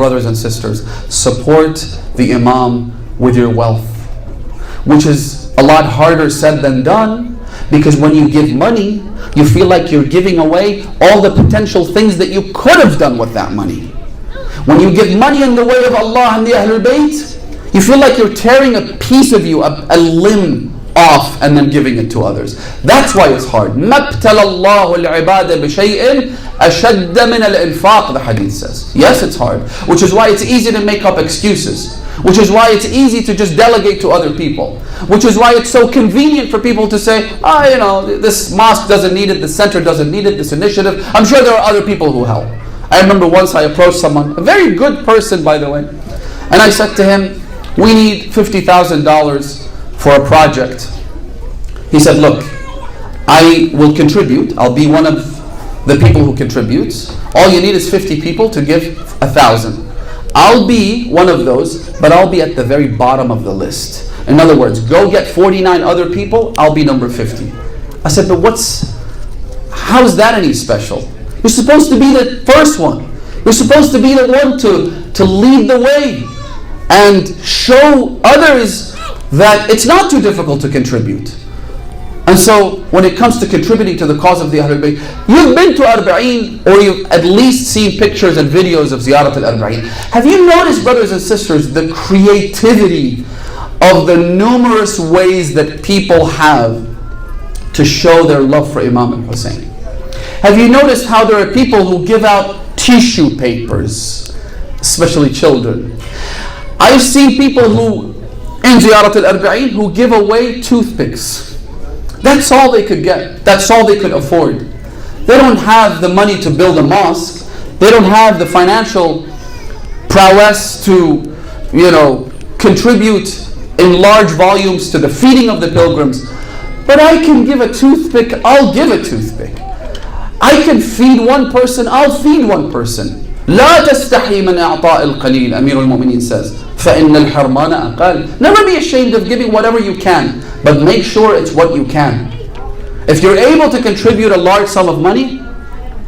brothers and sisters, support the Imam with your wealth, which is a lot harder said than done, because when you give money, you feel like you're giving away all the potential things that you could have done with that money. When you give money in the way of Allah and the Ahlul Bayt, you feel like you're tearing a piece of you, a limb off, and then giving it to others. That's why it's hard. مَبْتَلَ اللَّهُ الْعِبَادَ بِشَيْءٍ أَشَدَّ مِنَ الْإِنفَاقِ, the hadith says. Yes, it's hard. Which is why it's easy to make up excuses. Which is why it's easy to just delegate to other people. Which is why it's so convenient for people to say, this mosque doesn't need it, the center doesn't need it, this initiative. I'm sure there are other people who help. I remember once I approached someone, a very good person by the way, and I said to him, we need $50,000 for a project. He said, look, I will contribute. I'll be one of the people who contributes. All you need is 50 people to give 1,000. I'll be one of those, but I'll be at the very bottom of the list. In other words, go get 49 other people, I'll be number 50. I said, but how's that any special? You're supposed to be the first one. You're supposed to be the one to lead the way and show others that it's not too difficult to contribute. And so when it comes to contributing to the cause of the Ahlul Bayt, you've been to Arba'een, or you've at least seen pictures and videos of Ziyarat al-Arba'een. Have you noticed, brothers and sisters, the creativity of the numerous ways that people have to show their love for Imam al-Hussein? Have you noticed how there are people who give out tissue papers, especially children? I've seen people who, in Ziyarat al-Arba'een, who give away toothpicks. That's all they could get. That's all they could afford. They don't have the money to build a mosque. They don't have the financial prowess to, contribute in large volumes to the feeding of the pilgrims. But I can give a toothpick, I'll give a toothpick. I can feed one person, I'll feed one person. لا تستحي من إعطاء القليل, Amir al-Mu'mineen says. فإن الحرمان أقل. Never be ashamed of giving whatever you can, but make sure it's what you can. If you're able to contribute a large sum of money,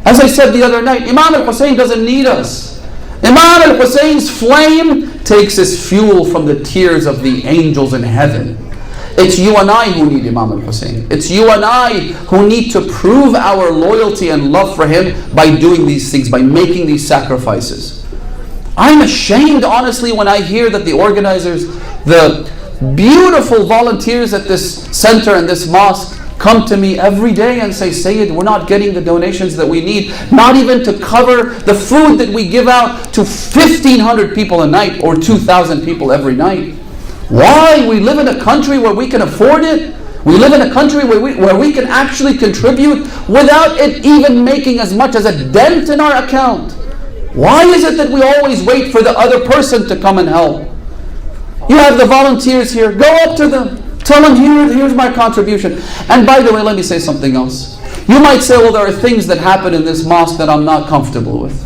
as I said the other night, Imam al-Hussein doesn't need us. Imam al-Hussein's flame takes his fuel from the tears of the angels in heaven. It's you and I who need Imam al-Hussein. It's you and I who need to prove our loyalty and love for him by doing these things, by making these sacrifices. I'm ashamed, honestly, when I hear that the organizers, the beautiful volunteers at this center and this mosque, come to me every day and say, Sayyid, we're not getting the donations that we need, not even to cover the food that we give out to 1,500 people a night or 2,000 people every night. Why? We live in a country where we can afford it. We live in a country where we can actually contribute without it even making as much as a dent in our account. Why is it that we always wait for the other person to come and help? You have the volunteers here, go up to them. Tell them, here's my contribution. And by the way, let me say something else. You might say, well, there are things that happen in this mosque that I'm not comfortable with.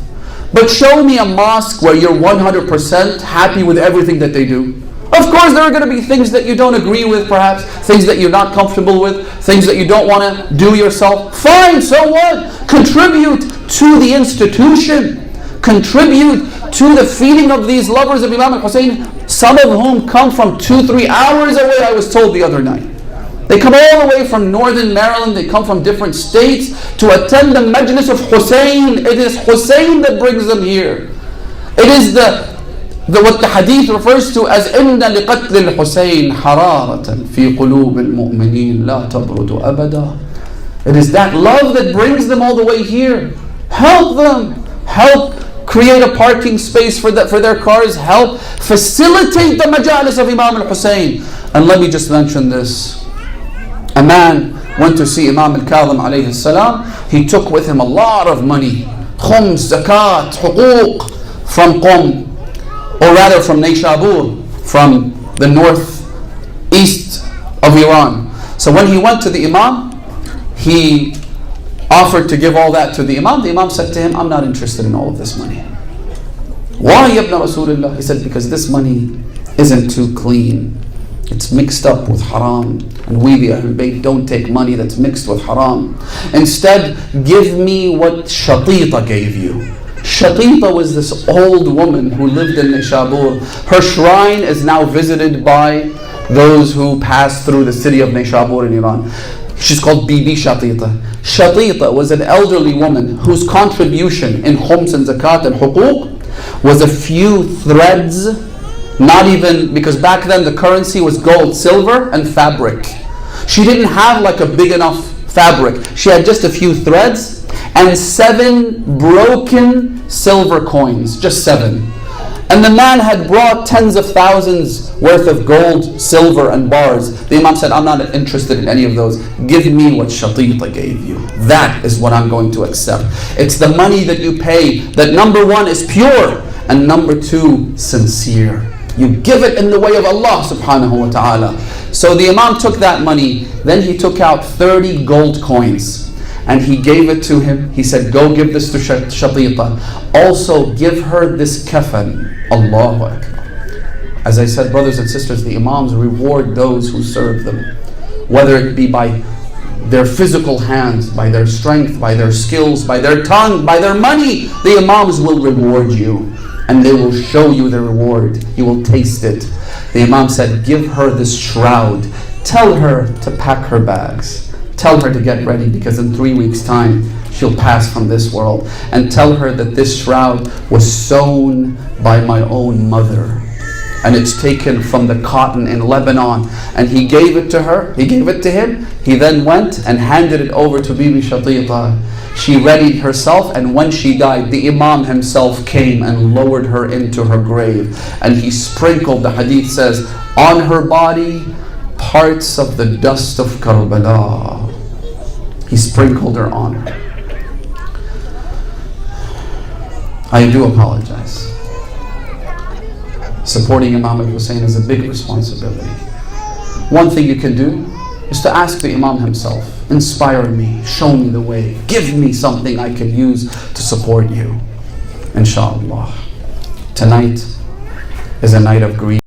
But show me a mosque where you're 100% happy with everything that they do. Of course, there are going to be things that you don't agree with, perhaps, things that you're not comfortable with, things that you don't want to do yourself. Fine, so what? Contribute to the institution. Contribute to the feeding of these lovers of Imam al-Hussein, some of whom come from 2-3 hours away, I was told the other night. They come all the way from northern Maryland, they come from different states to attend the Majlis of Hussein. It is Hussein that brings them here. It is what the hadith refers to as إِنَّ لِقَتْلِ الْحُسَيْنِ حَرَارَةً فِي قُلُوبِ الْمُؤْمِنِينَ لَا تَبْرُدُ أَبَدًا. It is that love that brings them all the way here. Help them. Help create a parking space for their cars. Help facilitate the majalis of Imam al-Hussein. And let me just mention this. A man went to see Imam al-Kadhim alayhi salam. He took with him a lot of money. Khums, zakat, huquq from Qom, or rather from Nayshabur, from the northeast of Iran. So when he went to the Imam, he offered to give all that to the Imam. The Imam said to him, I'm not interested in all of this money. Why, Ibn Rasulullah? He said, because this money isn't too clean. It's mixed up with haram. And we, the Ahlul Bayt, don't take money that's mixed with haram. Instead, give me what Shatita gave you. Shatita was this old woman who lived in Nishabur. Her shrine is now visited by those who pass through the city of Nishabur in Iran. She's called Bibi Shatita. Shatita was an elderly woman whose contribution in khums and zakat and huquq was a few threads, not even, because back then the currency was gold, silver and fabric. She didn't have like a big enough fabric. She had just a few threads and 7 broken silver coins, just 7. And the man had brought tens of thousands worth of gold, silver and bars. The Imam said, I'm not interested in any of those. Give me what Shatita gave you. That is what I'm going to accept. It's the money that you pay that number 1 is pure and number 2 sincere. You give it in the way of Allah subhanahu wa ta'ala. So the Imam took that money, then he took out 30 gold coins and he gave it to him. He said, go give this to Shatita. Also give her this kafan. Allahu Akbar. As I said, brothers and sisters, the Imams reward those who serve them, whether it be by their physical hands, by their strength, by their skills, by their tongue, by their money. The Imams will reward you and they will show you the reward. You will taste it. The Imam said, give her this shroud. Tell her to pack her bags. Tell her to get ready, because in 3 weeks' time she'll pass from this world. And tell her that this shroud was sewn by my own mother, and it's taken from the cotton in Lebanon. And he gave it to her, he gave it to him. He then went and handed it over to Bibi Shatita. She readied herself, and when she died, the Imam himself came and lowered her into her grave, and he sprinkled, the hadith says, on her body parts of the dust of Karbala. He sprinkled her on her. I do apologize. Supporting Imam Hussein is a big responsibility. One thing you can do is to ask the Imam himself, inspire me, show me the way, give me something I can use to support you. Inshallah. Tonight is a night of grief.